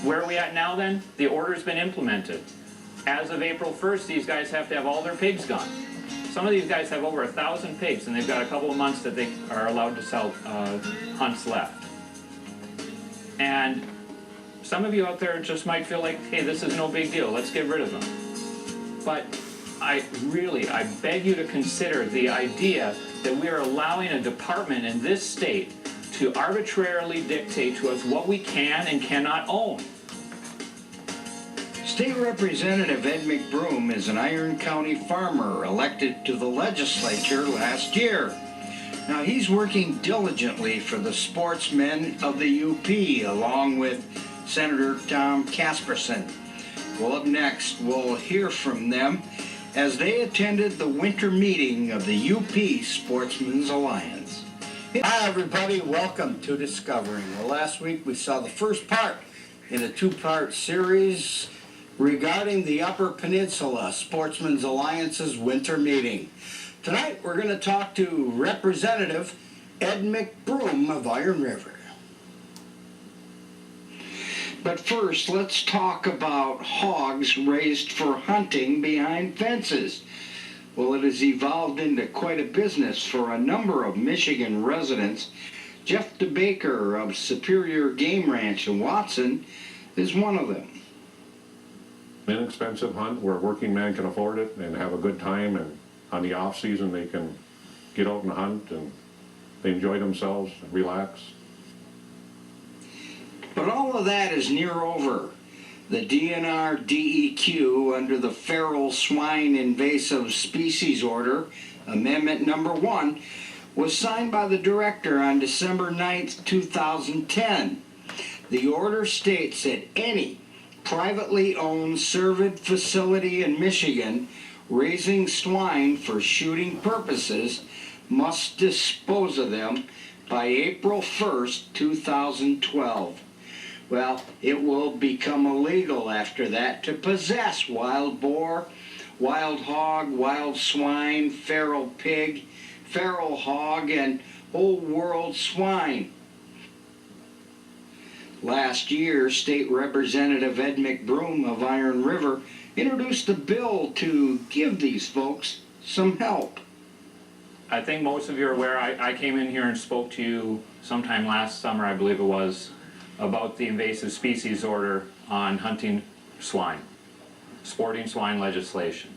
where are we at now then? The order's been implemented. As of April 1st, these guys have to have all their pigs gone. Some of these guys have over 1,000 pigs, and they've got a couple of months that they are allowed to sell hunts left. And some of you out there just might feel like, hey, this is no big deal, let's get rid of them. But I beg you to consider the idea that we are allowing a department in this state to arbitrarily dictate to us what we can and cannot own. State Representative Ed McBroom is an Iron County farmer elected to the legislature last year. Now he's working diligently for the sportsmen of the UP along with Senator Tom Casperson. Well, up next, we'll hear from them as they attended the winter meeting of the UP Sportsmen's Alliance. Hi, everybody. Welcome to Discovering. Well, last week we saw the first part in a two-part series regarding the Upper Peninsula Sportsmen's Alliance's winter meeting. Tonight, we're going to talk to Representative Ed McBroom of Iron River. But first, let's talk about hogs raised for hunting behind fences. Well, it has evolved into quite a business for a number of Michigan residents. Jeff DeBaker of Superior Game Ranch in Watson is one of them. An inexpensive hunt where a working man can afford it and have a good time, and on the off season they can get out and hunt and they enjoy themselves and relax. But all of that is near over. The DNR DEQ under the Feral Swine Invasive Species Order, Amendment Number 1, was signed by the director on December 9th, 2010. The order states that any privately owned cervid facility in Michigan raising swine for shooting purposes must dispose of them by April 1st, 2012. Well, it will become illegal after that to possess wild boar, wild hog, wild swine, feral pig, feral hog, and whole world swine. Last year, State Representative Ed McBroom of Iron River introduced a bill to give these folks some help. I think most of you are aware, I came in here and spoke to you sometime last summer, I believe it was, about the invasive species order on hunting swine, sporting swine legislation,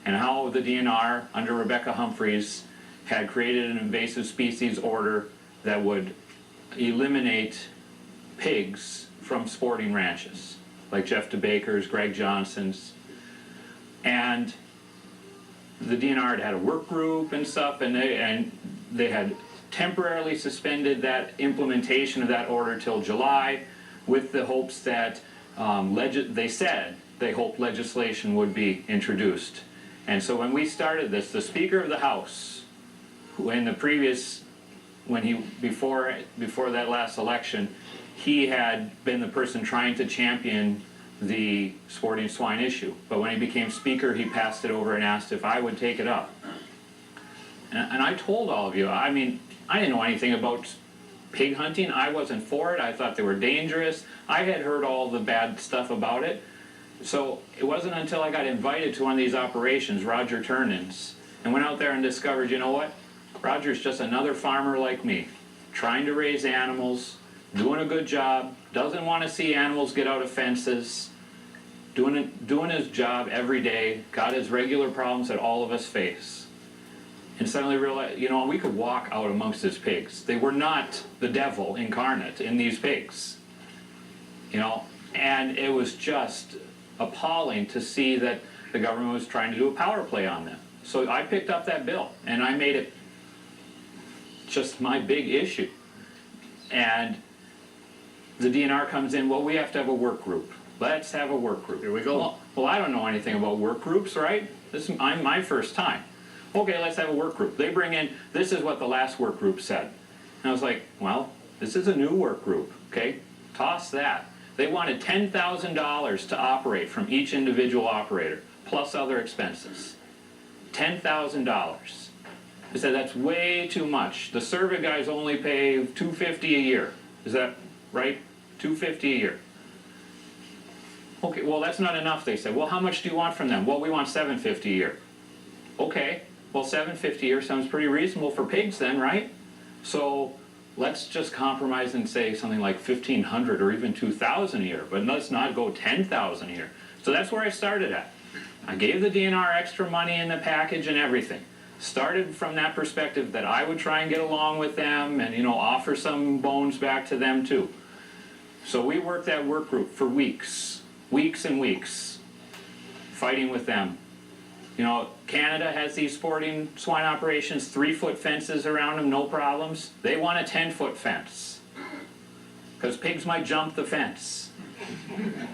and how the DNR under Rebecca Humphreys had created an invasive species order that would eliminate pigs from sporting ranches, like Jeff DeBaker's, Greg Johnson's, and the DNR had a work group and stuff, and they had temporarily suspended that implementation of that order till July, with the hopes that they said they hoped legislation would be introduced. And so when we started this, the Speaker of the House, who in the previous, before that last election, he had been the person trying to champion the sporting swine issue. But when he became Speaker, he passed it over and asked if I would take it up. And I told all of you, I mean, I didn't know anything about pig hunting. I wasn't for it. I thought they were dangerous. I had heard all the bad stuff about it. So it wasn't until I got invited to one of these operations, Roger Turnan's, and went out there and discovered, you know what? Roger's just another farmer like me, trying to raise animals, doing a good job, doesn't want to see animals get out of fences, doing his job every day, got his regular problems that all of us face. And suddenly realized, you know, we could walk out amongst his pigs. They were not the devil incarnate in these pigs. You know, and it was just appalling to see that the government was trying to do a power play on them. So I picked up that bill, and I made it just my big issue. And the DNR comes in, well, we have to have a work group. Let's have a work group. Here we go. Well, I don't know anything about work groups, right? I'm my first time. Okay, let's have a work group. They bring in, this is what the last work group said. And I was like, well, this is a new work group, okay? Toss that. They wanted $10,000 to operate from each individual operator, plus other expenses. $10,000. I said, that's way too much. The survey guys only pay $250 a year. Is that right? $250 a year. Okay, well, that's not enough, they said. Well, how much do you want from them? Well, we want $750 a year. Okay, well, $750 a year sounds pretty reasonable for pigs then, right? So let's just compromise and say something like $1,500 or even $2,000 a year, but let's not go $10,000 a year. So that's where I started at. I gave the DNR extra money in the package and everything. Started from that perspective that I would try and get along with them and, you know, offer some bones back to them too. So we worked that work group for weeks and weeks, fighting with them. You know, Canada has these sporting swine operations, 3-foot fences around them, no problems. They want a 10-foot fence, because pigs might jump the fence.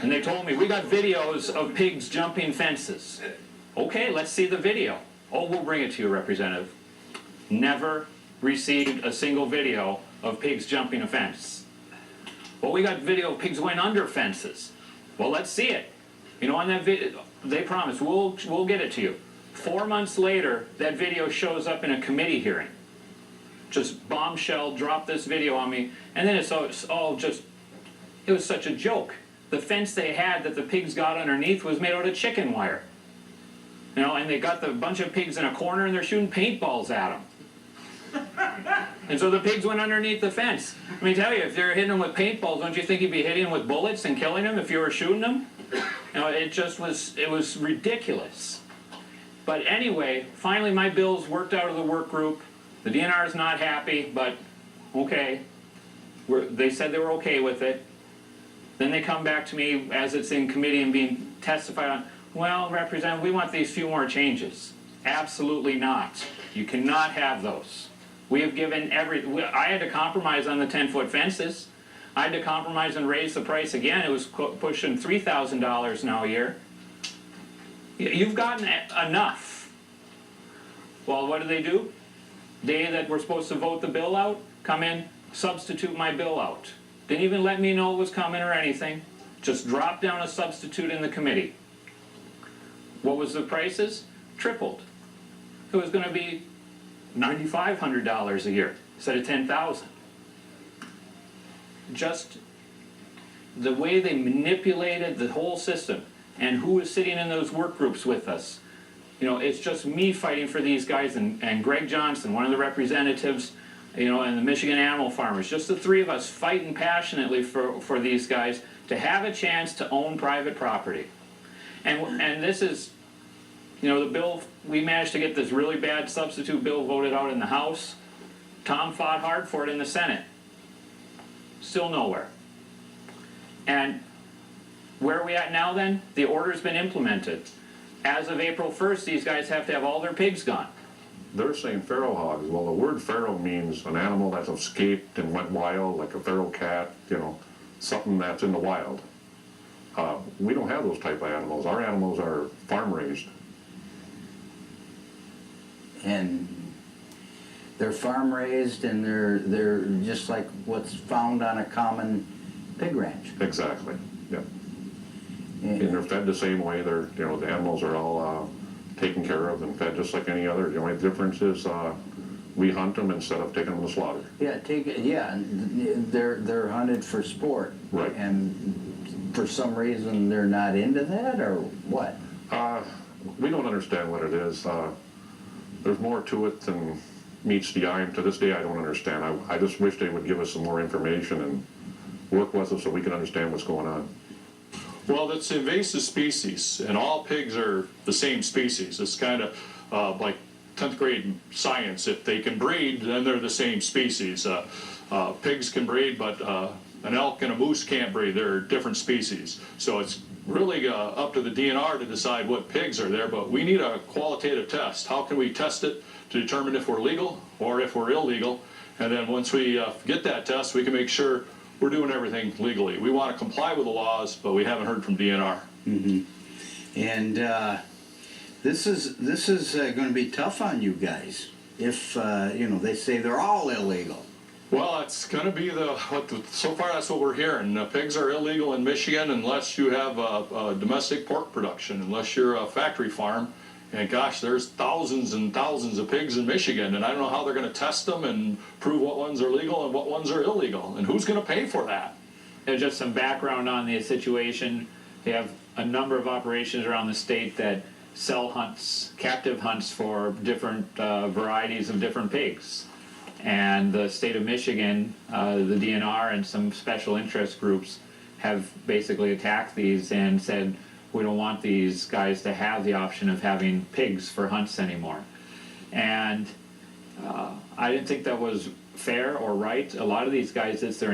And they told me, we got videos of pigs jumping fences. Okay, let's see the video. Oh, we'll bring it to you, Representative. Never received a single video of pigs jumping a fence. Well, we got video of pigs going under fences. Well, let's see it. You know, on that video, they promised, we'll get it to you. 4 months later, that video shows up in a committee hearing. Just bombshell, drop this video on me, and then it's all just, it was such a joke. The fence they had that the pigs got underneath was made out of chicken wire. You know, and they got the bunch of pigs in a corner and they're shooting paintballs at them. And so the pigs went underneath the fence. Let me tell you, if they're hitting them with paintballs, don't you think you'd be hitting them with bullets and killing them if you were shooting them? You know, it was ridiculous. But anyway, finally my bills worked out of the work group. The DNR is not happy, but okay. They said they were okay with it. Then they come back to me as it's in committee and being testified on. Well, Representative, we want these few more changes. Absolutely not. You cannot have those. We have given I had to compromise on the 10-foot fences. I had to compromise and raise the price again. It was pushing $3,000 now a year. You've gotten enough. Well, what do? Day that we're supposed to vote the bill out, come in, substitute my bill out. Didn't even let me know it was coming or anything. Just dropped down a substitute in the committee. What was the prices? Tripled. It was going to be $9,500 a year instead of $10,000. Just the way they manipulated the whole system and who was sitting in those work groups with us. You know, it's just me fighting for these guys and Greg Johnson, one of the representatives, you know, and the Michigan animal farmers. Just the three of us fighting passionately for these guys to have a chance to own private property. And this is, you know, the bill, we managed to get this really bad substitute bill voted out in the House. Tom fought hard for it in the Senate. Still nowhere. And where are we at now then? The order's been implemented. As of April 1st, these guys have to have all their pigs gone. They're saying feral hogs. Well, the word feral means an animal that's escaped and went wild, like a feral cat, you know, something that's in the wild. We don't have those type of animals. Our animals are farm raised. And they're farm raised and they're just like what's found on a common pig ranch. Exactly. Yeah. And they're fed the same way. They're, you know, the animals are all taken care of and fed just like any other. The only difference is we hunt them instead of taking them to slaughter. Yeah, they're hunted for sport. Right. And for some reason they're not into that, or what? We don't understand what it is. There's more to it than meets the eye. And to this day, I don't understand. I just wish they would give us some more information and work with us so we can understand what's going on. Well, it's invasive species, and all pigs are the same species. It's kind of like 10th grade science. If they can breed, then they're the same species. Pigs can breed, but an elk and a moose can't breed. They're different species. So it's really up to the DNR to decide what pigs are there, but we need a qualitative test. How can we test it to determine if we're legal or if we're illegal? And then once we get that test, we can make sure we're doing everything legally. We want to comply with the laws, but we haven't heard from DNR. Mm-hmm. And this is going to be tough on you guys if you know, they say they're all illegal. Well, it's going to be so far that's what we're hearing. Pigs are illegal in Michigan unless you have a domestic pork production, unless you're a factory farm. And gosh, there's thousands and thousands of pigs in Michigan, and I don't know how they're going to test them and prove what ones are legal and what ones are illegal, and who's going to pay for that? Just some background on the situation. We have a number of operations around the state that sell hunts, captive hunts for different varieties of different pigs. And the state of Michigan, the DNR and some special interest groups have basically attacked these and said, we don't want these guys to have the option of having pigs for hunts anymore. And I didn't think that was fair or right. A lot of these guys, it's their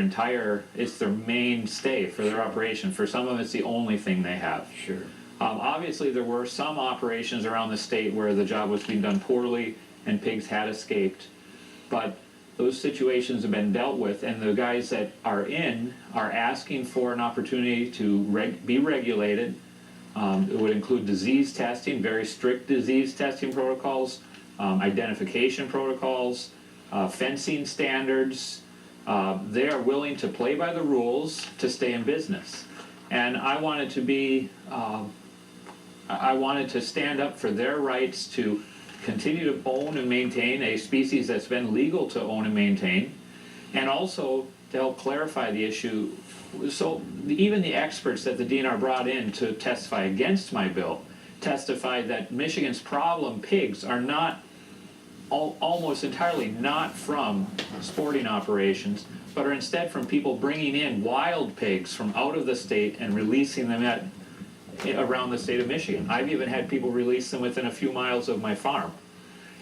mainstay for their operation. For some of them, it's the only thing they have. Sure. Obviously, there were some operations around the state where the job was being done poorly and pigs had escaped. But those situations have been dealt with, and the guys that are asking for an opportunity to be regulated. It would include disease testing, very strict disease testing protocols, identification protocols, fencing standards. They are willing to play by the rules to stay in business. And I wanted to stand up for their rights to continue to own and maintain a species that's been legal to own and maintain, and also to help clarify the issue. So even the experts that the DNR brought in to testify against my bill testified that Michigan's problem pigs are not, almost entirely not from sporting operations, but are instead from people bringing in wild pigs from out of the state and releasing them around the state of Michigan. I've even had people release them within a few miles of my farm.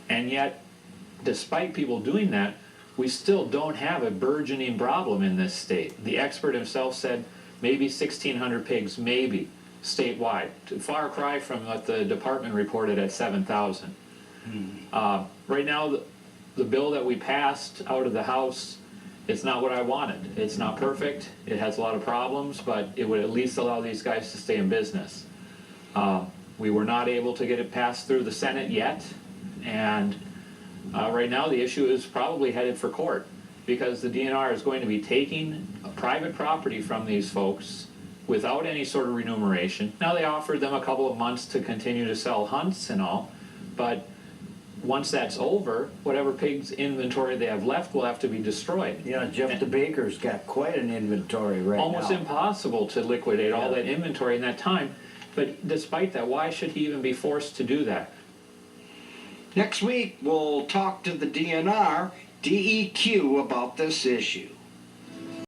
And yet, despite people doing that, we still don't have a burgeoning problem in this state. The expert himself said maybe 1,600 pigs, maybe, statewide. Far cry from what the department reported at 7,000. Right now, the bill that we passed out of the House, it's not what I wanted. It's not perfect. It has a lot of problems, but it would at least allow these guys to stay in business. We were not able to get it passed through the Senate yet, and right now the issue is probably headed for court because the DNR is going to be taking private property from these folks without any sort of remuneration. Now, they offered them a couple of months to continue to sell hunts and all, but once that's over, whatever pigs inventory they have left will have to be destroyed. Yeah, Jeff the Baker's got quite an inventory right now. Almost impossible to liquidate all that inventory in that time. But despite that, why should he even be forced to do that? Next week, we'll talk to the DNR, DEQ about this issue.